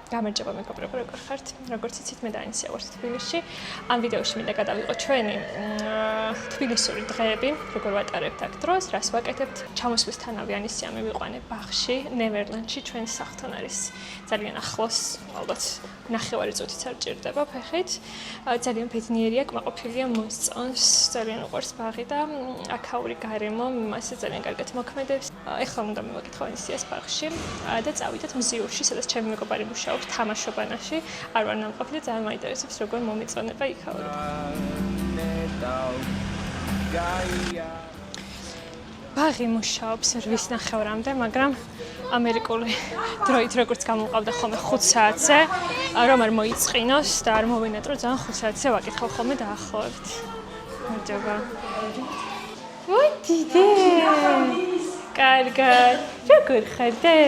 გამარჯობა მეგობრებო, როგორ ხართ? როგორც იცით, მე დაინსია ვარ თბილისში. ამ ვიდეოში მინდა გადავიღო ჩვენი თბილისური დღეები, როგორ ვატარებთ აქ დროს, რას ვაკეთებთ. ჩამოსვლისთანავე ანისია მივიყვანე ბაღში, ნევერლენდში, ჩვენი სახლთან არის ძალიან ახლოს, ალბათ 9 წუთიც არ ჭირდება ფეხით. ძალიან ბედნიერია, კმაყოფილია მოსწონს, ძალიან უყვარს ბაღი და აქაური გარემო მასე ძალიან კარგად მოქმედებს. ეხლა უნდა მივაკითხო ანისიას ბაღში და წავიდეთ მზიურში, სადაც ჩემი მეგობარი მუშაობს თამაშობანაში. არ ვარ ნამყოფი და ძალიან მაინტერესებს როგორ მომეწონება იქაური. ბაღი მუშაობს 8:30-მდე, მაგრამ ამერიკული დროით როგორც გამოვყავდა ხოლმე 5 საათზე, რომ არ მოიწყინოს და არ მოვინატრო, ძალიან 5 საათზე ვაკითხავ ხოლმე დაახლოებით. მადლობა. ვიდიდე. კარგად. როგორ ხარდე?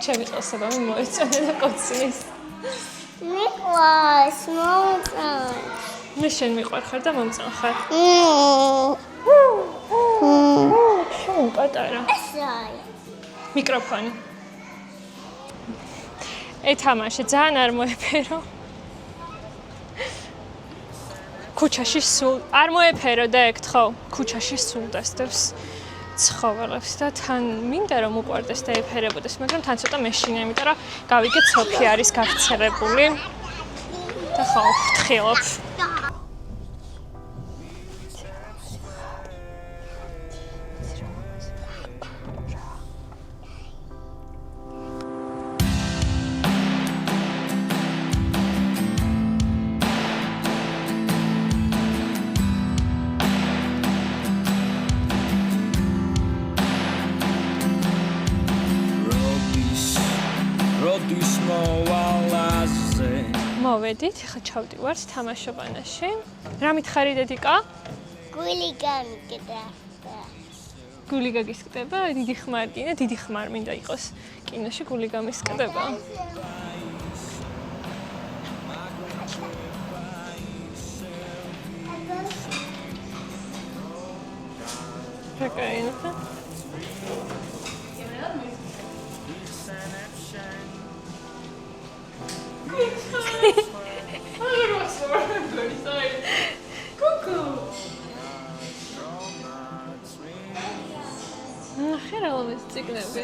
ჩემი ყელსება მოეწონა და კოცნის. მიყვარს, მომწონს. მე შენ მიყვარ ხარ და მომწონ ხარ. შენ პატარა. მიკროფონი. ეთამაშე, ძალიან არ მოეფერო. ქუჩაში სულ არ მოეფერო და ეკთხო. ქუჩაში სულ დასდევს ცხოველებს და თან მინდა რომ უყვარდეს და ეფერებოდეს, მაგრამ თან ცოტა მეშინა, იმიტომ რომ გავიგე ცოფი არის გავრცელებული და ხო ვთხილობ. მოვედით, ახლა ჩავდივართ თამაშობანაში. რა მითხარი დედიკა? გული გამიგდა. გული გაგისკდება? დიდი ხმარგინა, დიდი ხმარ მინდა იყოს. კინოში გული გამისკდება. რა კაინოა? ხერა ლომის ციგნები.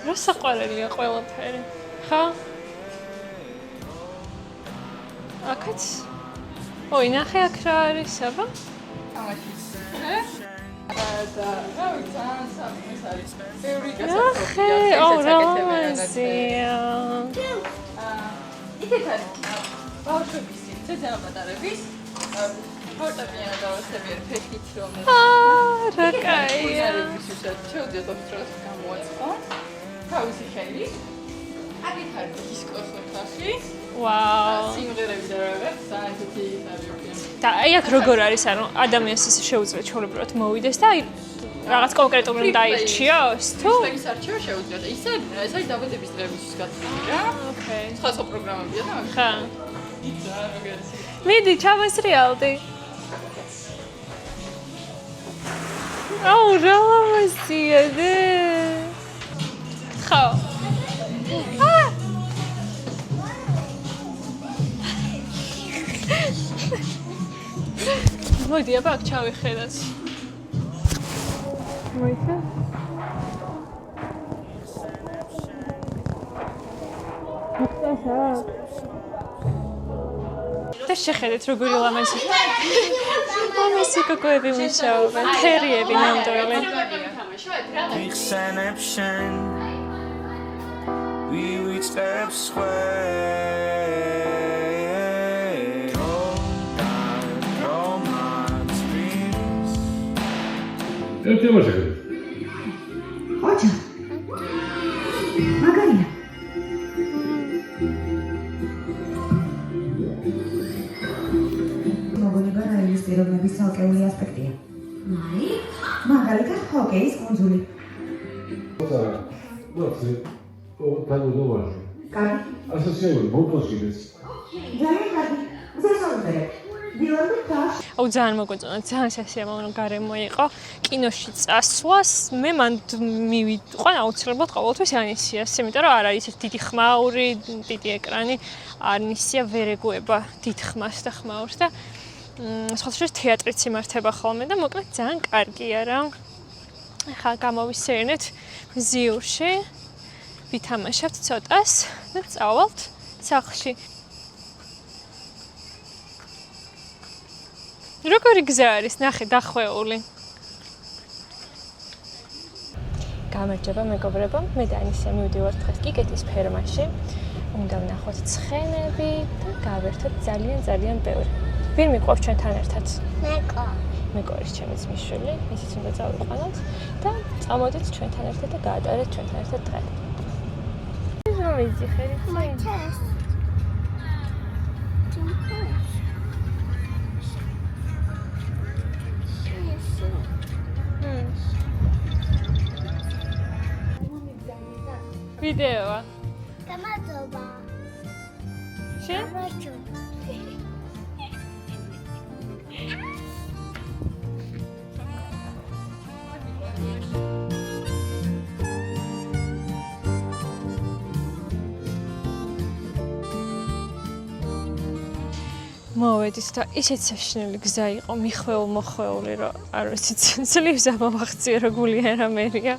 რა საყვარელია ყველაფერი, ხა? აქაც? ой, ნახე აქ რა არის, აბა? თამაშის. და რა ვიცი, სამს არის. ბევრი გასაკეთებია. იქეთ არის ბავშვების სივრცე, ძალიან პატარების. ფორტეპიანო დავასწრებიერ ფეხით რომ რა კაია. შეუძლიათ ოქროს გამოაწყო. თავისი ხელი. აქეთ არის დისკოს ოთახი. ვაუ. სიმღერები და რაღაც საერთოდ არის. და აი აქ როგორ არის, ანუ ადამიანს ისე შეუძლია ჩვეულებრივად მოვიდეს და აი რაღაც კონკრეტულად დაირჩიოს თუ? ის არჩევა შეუძლიათ. ისე ეს არის დაბადების დღეებისთვის გაწეული რა. ოკეი. სხვა პროგრამებია და ხა. ისა როგორ ის. მიდი ჩავასრიალდი. აუ რა ლამაზია დე. ხო. მოდი აბა აქ ჩავიხედოთ. მოიცა? მოხდა? და შეხედეთ როგორი ლამაზი. ლამაზი კოკოები მუშაობენ, თერიები ნამდვილი. ერთი ამაშაკეთ. ოჩა. მაგარია. მოგონება რაილის პიროვნების ცალკეული ასპექტია. აი, მაგალითად ჰოკეის კუნძული. ნაცი, თანადოვარში. კარგი. ასოციალური მოტოსკილეს. ძალიან კარგი. მზესაუბრებ. აუ ძალიან მოგვეწონა, ძალიან სასიამოვნო გარემო იყო. კინოში წასვლას მე მან მივიყვან აუცილებლად ყოველთვის ანისიას, იმიტომ რომ არ არის ეს დიდი ხმაური, დიდი ეკრანი, ანისია ვერ ეგუება დიდ ხმას და ხმაურს და სხვადასხვა თეატრიც იმართება ხოლმე და მოკლედ ძალიან კარგია რა. ახლა გამოვისერნეთ ზიურში, ვითამაშებთ ცოტას და წავალთ სახლში. როგორი გზა არის, ნახე, დახვეული. გამარჯობა მეგობრებო, მე და ანისია მივდივართ დღეს კიკეთის ფერმაში. უნდა ვნახოთ ცხენები და გავერთოთ ძალიან ბევრი. ვინ მიყვარს ჩვენთან ერთად? მეგობრებს ჩემი ძმისშვილი, ისიც უნდა წავიყვანოთ და წამოდით ჩვენთან ერთად და გაატარეთ ჩვენთან ერთად დღე. მომიძიხერი ხმა. ვიდეოა. გამარჯობა. შენ? მოვედით და ისეთ საშინელი გზა იყო, მიხვეულ-მოხვეული, რომ არ ვიცი, ძლივს ამოვახციე, რომ გული არ ამერია.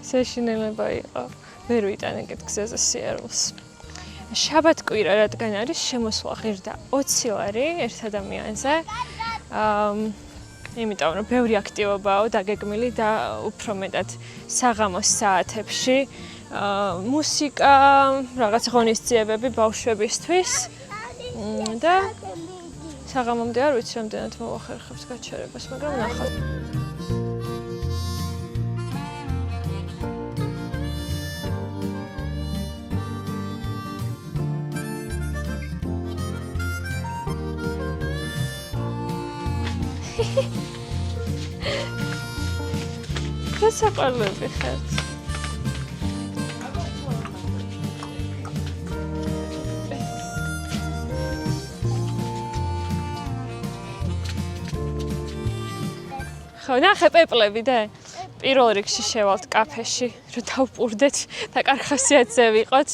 საშინელება იყო. ვერ ვიტან ეგეთ გზაზე სიარულს. შაბათ-კვირა, რადგან არის შემოსვლა ღირდა 20 ლარი ერთ ადამიანზე. იმიტომ რომ ბევრი აქტივობაა დაგეგმილი და უფრო მეტად საღამოს საათებში მუსიკა, რაღაც ღონისძიებები ბავშვებისთვის და საღამომდე არ ვიცი რამდენად მოვახერხებს გაჩერებას, მაგრამ ნახავთ. გასაყარლები ხართ. ხო, ნახე პეპლები და პირველ რიგში შევალთ კაფეში, რომ დავპურდეთ და კარგ ხასიათზე ვიყოთ.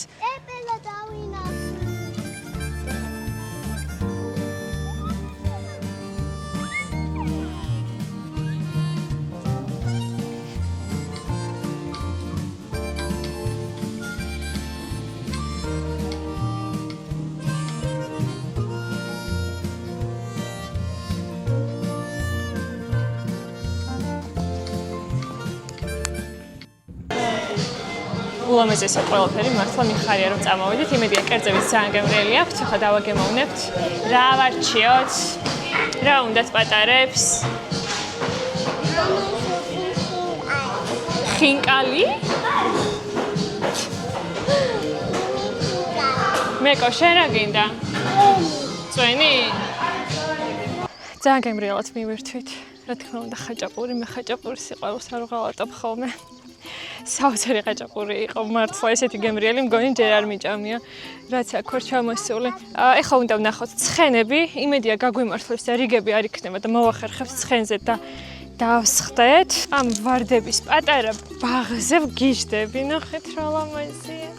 ულამაზესია ყველაფერი, მართლა მიხარია რომ წამოვიდეთ. იმედია კერძებიც ძალიან გემრიელი აქვთ. ახლა დავაგემოვნებთ. რა ვარჩიოთ? რა უნდათ პატარებს? ხინკალი? მეკო, შენ რა გინდა? წვენი? ძალიან გემრიელად მივირთვით. რა თქმა უნდა, ხაჭაპური, მე ხაჭაპურის სიყვარულს არ ვღალატებ ხოლმე. საოცარი ხაჭაპური იყო, მართლა ესეთი გემრიელი, მგონი ჯერ არ მიჭამია, რაც აქ ვარ ჩამოსული. ეხლა უნდა ვნახოთ ცხენები, იმედია გაგვიმართლებს და რიგები არ იქნება და მოვახერხებთ ცხენზე და დავსხდეთ. ამ ვარდების პატარა ბაღზე ვგიჟდები, ნახეთ რა ლამაზია.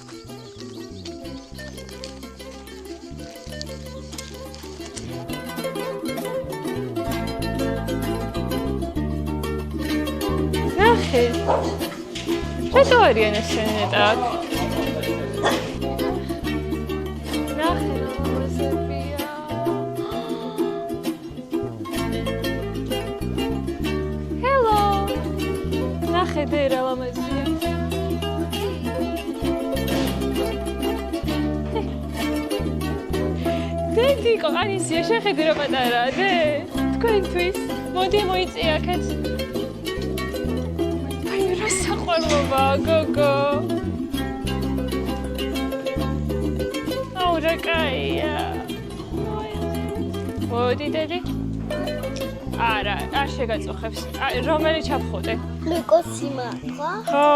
ნახეთ. რატო არიან ესენი так? ნახე რა ლამაზებია. Hello. ნახე რა ლამაზია. დედი ყანისია შეხედე რა პატარაა დე. თქვენთვის მოდი მოიწიაქეთ. საყვარლობა, გოგო. აუ რა კაია. მოდი დედი. არა, არ შეგაწუხებს. რომელი ჩაფხუტე? მეკოსი მართლა? ხო.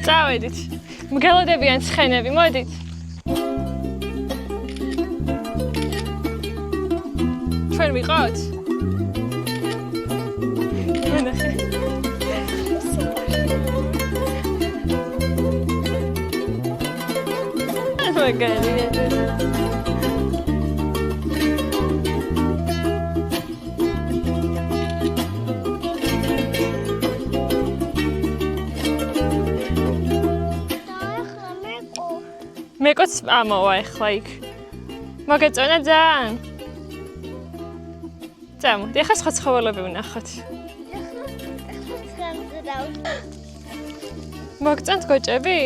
წავედით. მგელოდებიან ცხენები, მოდით. ჩვენ ვიყავთ? ნახე. მაგარია. მეკოც ამოვა ახლა იქ. მოგეწონა ძალიან? წამოდი, ახლა სხვა ცხოველები ვნახოთ. მოგწონთ გოჭები?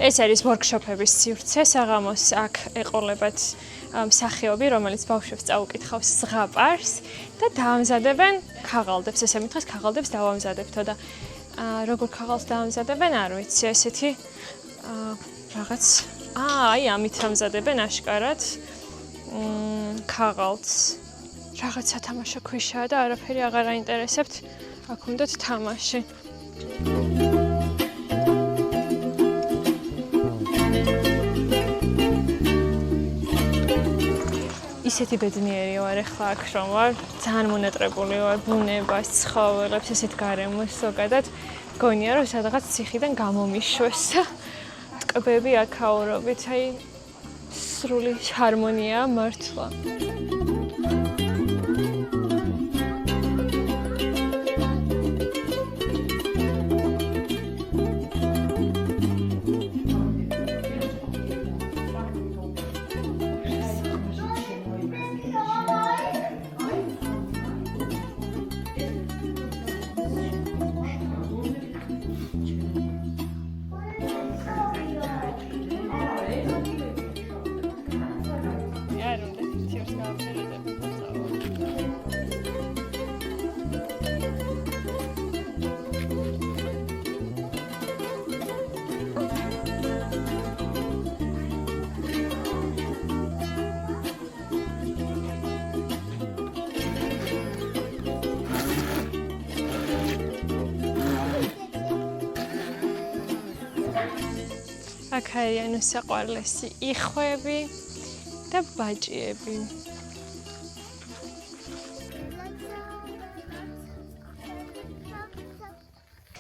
ეს არის ვორქშოპების სივრცე, საღამოს აქ ეყოლებათ მსახიობი, რომელიც ბავშვებს წაუკითხავს ზღაპარს და დაამზადებენ ქაღალდებს, ესე მითხეს ქაღალდებს დავამზადებთო და როგორ ქაღალდს დაამზადებენ, არ ვიცი, ესეთი რაღაც აი ამით ამზადებენ აშკარად ქაღალდს. რაღაც სათამაშო ქვიშაა და არაფერი აღარ აინტერესებთ, აქ უნდათ თამაში. ისეთი ბედნიერი ვარ ახლა აქ რომ ვარ, ძალიან მონატრებული ვარ ბუნებას, ცხოველებს, ესეთ გარემოს ზოგადად. გონია რომ სადღაც ციხიდან გამომიშვეს. ტკბები აქაურობით, აი სრული ჰარმონია მართლა. აქ არიან უსაყვარლესი იხვები და ბაჭიები.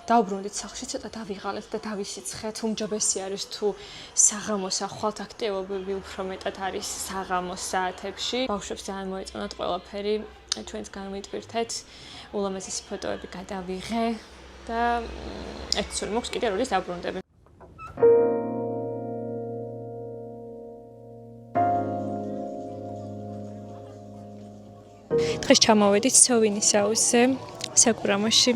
დაუბრუნდით სახლში, ცოტა დავიღალეთ და დავისიცხეთ. უმჯობესი არის თუ საღამოს ახვალთ, აქტივობები უფრო მეტად არის საღამოს საათებში. ბავშვებს ძალიან მოეწონათ ყველაფერი, ჩვენც განვიტვირთეთ. ულამაზესი ფოტოები გადავიღე და ეცური მოქვს კიდე როდის დავბრუნდები. დღეს ჩამოვედით სოვინის აუზზე, საგურამოში.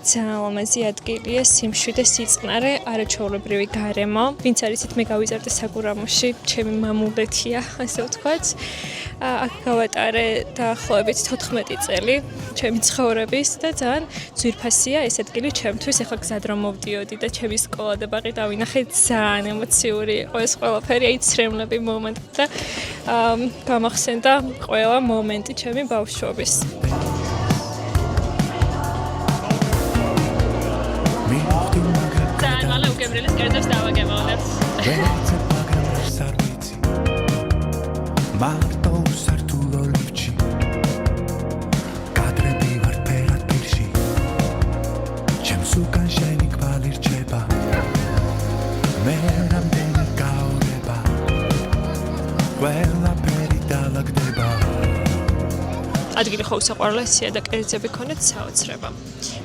ძალიან ლამაზი ადგილია, სიმშვიდე, სიწყნარე, არაჩვეულებრივი გარემო. ვინც არიცით, მე გავიზარდე საგურამოში, ჩემი მამულეთია, ასე ვთქვათ. აქ გავატარე დაახლოებით 14 წელი ჩემი ცხოვრების და ძალიან ძვირფასია ეს ადგილი ჩემთვის. ახლა გზად რომ მოვდიოდი და ჩემი სკოლა და ბაღი დავინახე, ძალიან ემოციური იყო ეს ყველაფერი, აი ცრემლები მომენტი და გამახსენდა ყველა მომენტი ჩემი ბავშვობის. ძალიან მალე უგებრილის კერძებს დავაგემოვნებთ. ადგილი ხო უსაყვარლესია და კერძები ქონეთ საოცრება.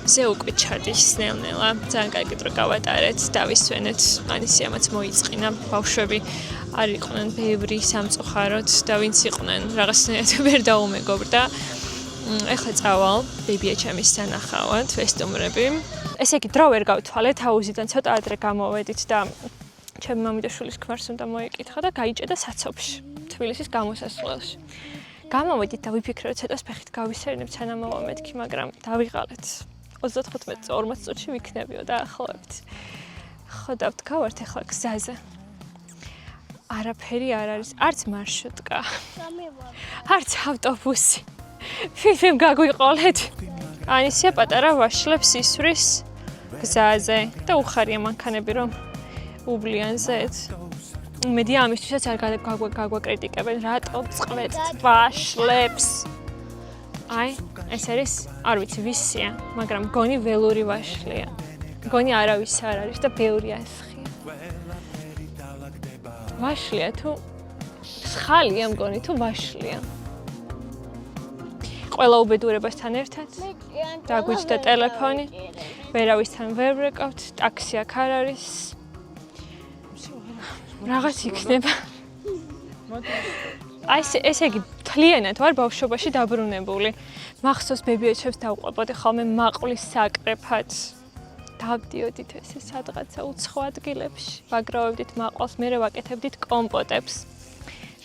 მზე უკვე ჩადის ნელ-ნელა, ძალიან კარგი დრო გავატარეთ, დავისვენეთ, ანისიამაც მოიწყინა, ბავშვები არ იყვნენ ბევრი სამწუხაროდ და ვინც იყვნენ რაღაცნაირად ვერ დაუმეგობრდა. ეხლა წავალ ბებია ჩემის სანახავად, ვესტუმრები. ესე იგი დრო ვერ გავთვალეთ, აუზიდან ცოტა ადრე გამოვედით და ჩემი მამიდაშვილის ქმარს უნდა მოეკითხა და გაიჭედა საცობში, თბილისის გამოსასვლელში. გამოვიდით და ვიფიქრე, რომ ცოტას ფეხით გავისერნებ თანამოვა მეთქი, მაგრამ დავიღალეთ. 35 40 წუთში ვიქნებიო დაახლოებით. ხო დავდგავართ ახლა გზაზე. არაფერი არ არის, არც მარშრუტკა, არც ავტობუსი. ვინმე გაგვიყოლეთ. ანისია პატარა ვაშლებს ისვრის გზაზე და უხარია მანქანები რომ უბლიან ზედ. მედი ამისთვისაც არ გაგვაკრიტიკებენ, რატო წყვეთ ვაშლებს. აი, ეს არის, არ ვიცი ვისია, მაგრამ გონი ველური ვაშლია. გონი არავის არ არის და ბევრი ასხია. ვაშლია თუ სხალია მგონი თუ ვაშლია. ყველა უბედურებასთან ერთად დაგვიჯდა ტელეფონი, ვერავისთან ვერ ვრეკავთ, ტაქსი აქ არ არის. რაღაც იქნება. აი ესე იგი თლიანად ვარ ბავშვობაში დაბრუნებული. მახსოვს ბებიაჩებს დავყვებოდი ხოლმე მაყვის საკრეფად. დავდიოდით ესე სადღაცა უცხო ადგილებში, ვაგროვებდით მაყვალს, მერე ვაკეთებდით კომპოტებს.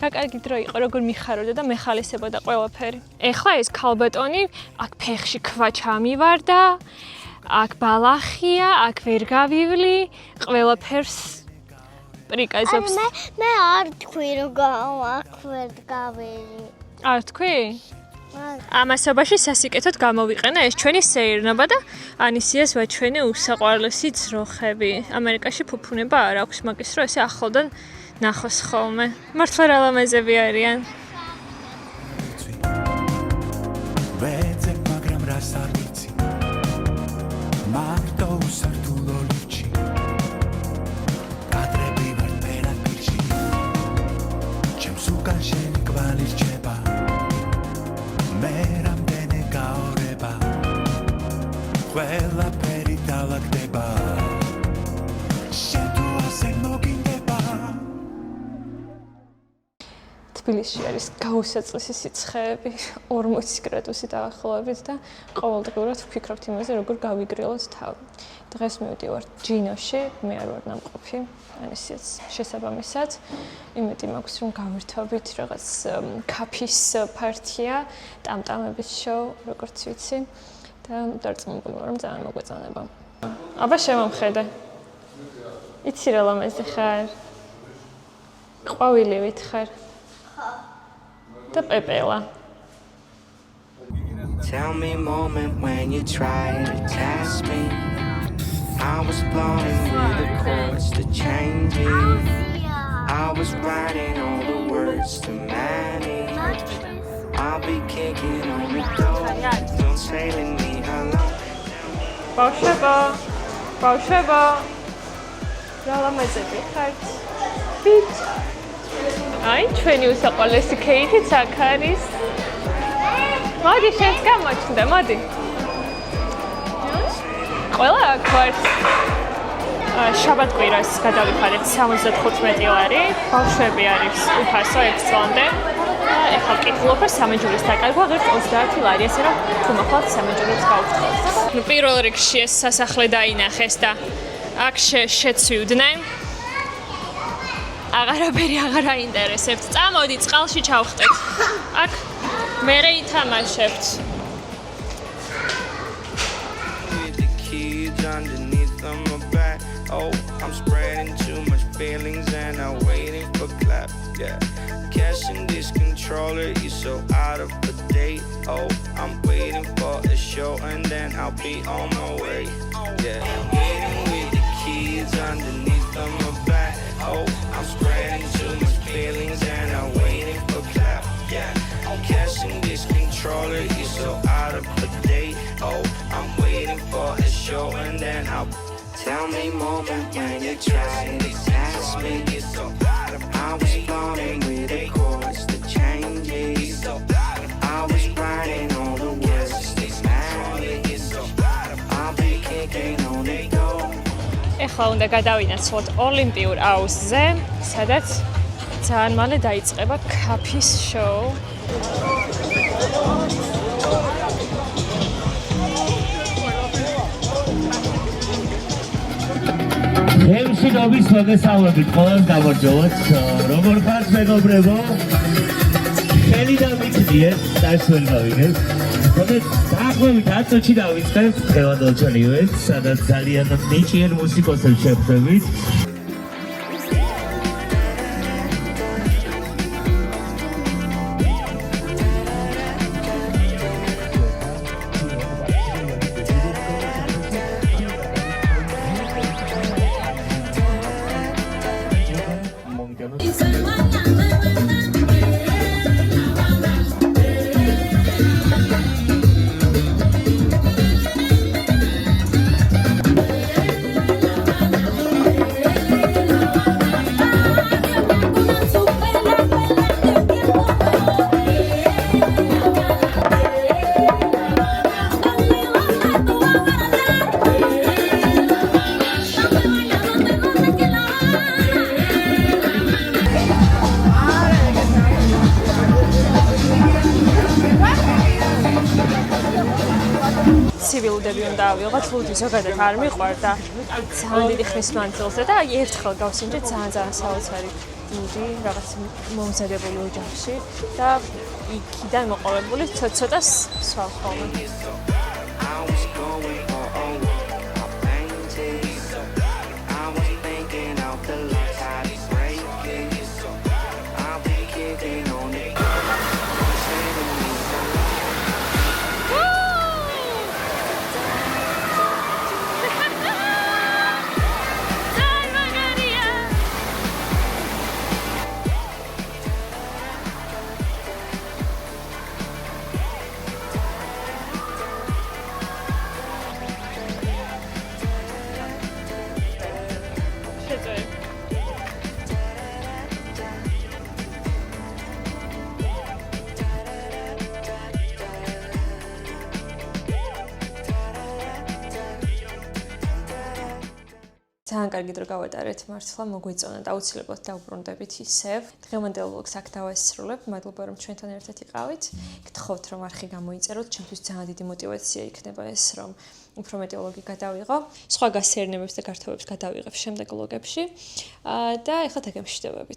რა კარგი დრო იყო, როგორ მიხაროდა და მეხალისებოდა ყველაფერი. ეხლა ეს ქალბატონი, აქ ფეხში ქვა ჩამივარდა, აქ ბალახია, აქ ვერ გავივლი, ყველაფერს პრიკაზობს. მე არ თქვი რომ აქ ვერ გავივლი. არ თქვი? ამასობაში სასიკეთოდ გამოვიყენა ეს ჩვენი სეირნობა და ანისიას ვაჩვენე უსაყვარლესი ძროხები. ამერიკაში ფუფუნება არ აქვს, მაგის რო ესე ახლოდან ნახოს ხოლმე. მართლა რა ლამაზები არიან. ვეძებ, მაგრამ რას არ ვიცი. მარტო უსართულო ლიფჩი. კადრები ვარ პერაკილში. ჩემს უკან შენი კვალი რჩება. მე რამდენი გაორება. ყველაფერი დავაგდება. შენ თუ ასე მოგინდება. თბილისში არის გაუსაწყისი სიცხეები 40 გრადუსი დაახლოებით და ყოველდღიურად ვფიქრობთ იმაზე, როგორ გავიგრილოთ თავი. დღეს მივდივართ ჯინოში, მე არ ვარ ნამყოფი, ანისიაც შესაბამისად. იმედი მაქვს, რომ გავირთვებით რაღაც კაფის პარტია, ტამტამების შოუ, როგორც ვიცი და დარწმუნებული ვარ, რომ ძალიან მოგვეწონება. აბა შემომხედე. იცი რა ლამაზი ხარ? ყვავილივით ხარ? და პეპელა. Tell me a moment when you tried to test me. I was blowing with the chords to change it. I was writing all the words to manage. I'll be kicking on the door. Don't say leave me alone. ბავშვებო. რა ლამაზები ხართ? ბიჭ. აი, ჩვენი უსაყვარლესი ქეითიც აქ არის. მოდი, შენც გამოჩნდა, მოდი. ყველა აქ ვართ. შაბათ-კვირას გადავიხადეთ 75 ლარი. ბავშვები არის უფასო 6 წლამდე. ეხლა ვკითხულობ, რომ სამეჯურის დაკარგვა ღირს 30 ლარი, ესე რომ თუ მოხვალთ სამეჯურებს გავხდეთ. ნუ პირველ რიგში ეს სასახლე დაინახეს და აქ შეცვიდნენ. აღარაფერი აღარ აინტერესებთ. წამოდი, წყალში ჩავხტეთ. აქ მერე ითამაშებთ. Underneath on my back, oh, I'm spreading too much feelings and I'm waiting for clap, yeah. Catching this controller, you're so out of the date, oh, I'm waiting for a show and then I'll be on my way, yeah. Waiting with the kids underneath on my back, oh, I'm spreading too much feelings and I'm waiting for clap, yeah. Catching this controller, you're so out of the date, oh, I'm waiting for a show and then I'll tell me moment when you try to pass me. I was blowing with the chords to change it. I was writing all the words to manage. I'll be kicking on the door. ეხლა უნდა გადავინაცვლოთ ოლიმპიურ აუზზე, სადაც ძალიან მალე დაიწყება კაფის შოუ. ემსინობის მოგესალმებით ყველას გამარჯობათ. როგორ ხართ მეგობრებო? ხელი დამიქნით. მოგიძიეთ, წარს ვერ გავიგებ. თუმცა დაახლოებით 10 წუთში დავიწყებთ დღევანდელ ჩვენ ივენტს, სადაც ძალიან ნიჭიერ მუსიკოსებს შევხვდებით. ცივილუდები უნდა ავიღოთ, ლუდი ზოგადად არ მიყვარდა ძალიან დიდი ხნის მანძილზე და აი ერთხელ გავსინჯე ძალიან საოცარი ლუდი რაღაც მომზადებული ოჯახში და იქიდან მოყოლებული ცოტას სვავ ხოლმე. I was going all over, I painted. I was thinking out the lights, how to break it. I'll be kicking on it. ძალიან კარგი დრო გავატარეთ მართლა, მოგვიწონა და აუცილებლად დავბრუნდებით ისევ. დღევანდელ ვლოგს აქ დავასრულებ. მადლობა რომ ჩვენთან ერთად იყავით. გთხოვთ რომ არხი გამოიწეროთ, ჩემთვის ძალიან დიდი мотиваცია იქნება ეს, რომ უფრო მეტი ვლოგი გადავიღო. სხვა გასეირნებებს და გართობებს გადავიღებ შემდეგ ვლოგებში. და ეხლა დაგემშვიდობებით.